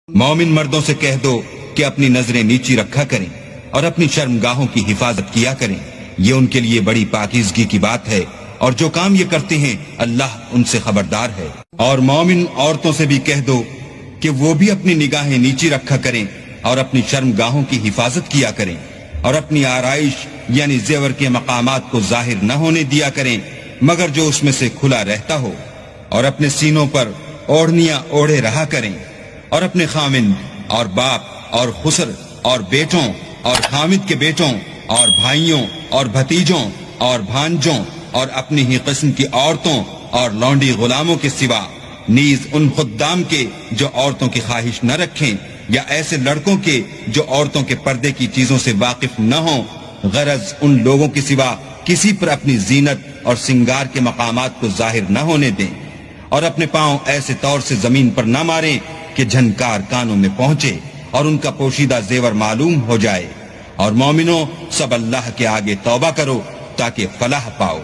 مومن مردوں سے کہہ دو کہ اپنی نظریں نیچی رکھا کریں اور اپنی شرمگاہوں کی حفاظت کیا کریں، یہ ان کے لیے بڑی پاکیزگی کی بات ہے، اور جو کام یہ کرتے ہیں اللہ ان سے خبردار ہے۔ اور مومن عورتوں سے بھی کہہ دو کہ وہ بھی اپنی نگاہیں نیچی رکھا کریں اور اپنی شرمگاہوں کی حفاظت کیا کریں، اور اپنی آرائش یعنی زیور کے مقامات کو ظاہر نہ ہونے دیا کریں مگر جو اس میں سے کھلا رہتا ہو، اور اپنے سینوں پر اوڑھنیاں اوڑھے رہا کریں، اور اپنے خامند اور باپ اور خسر اور بیٹوں اور خامد کے بیٹوں اور بھائیوں اور بھتیجوں اور بھانجوں اور اپنی ہی قسم کی عورتوں اور لونڈی غلاموں کے سوا نیز ان خدام کے جو عورتوں کی خواہش نہ رکھیں، یا ایسے لڑکوں کے جو عورتوں کے پردے کی چیزوں سے واقف نہ ہوں، غرض ان لوگوں کے سوا کسی پر اپنی زینت اور سنگار کے مقامات کو ظاہر نہ ہونے دیں، اور اپنے پاؤں ایسے طور سے زمین پر نہ ماریں کہ جھنکار کانوں میں پہنچے اور ان کا پوشیدہ زیور معلوم ہو جائے۔ اور مومنوں، سب اللہ کے آگے توبہ کرو تاکہ فلاح پاؤ۔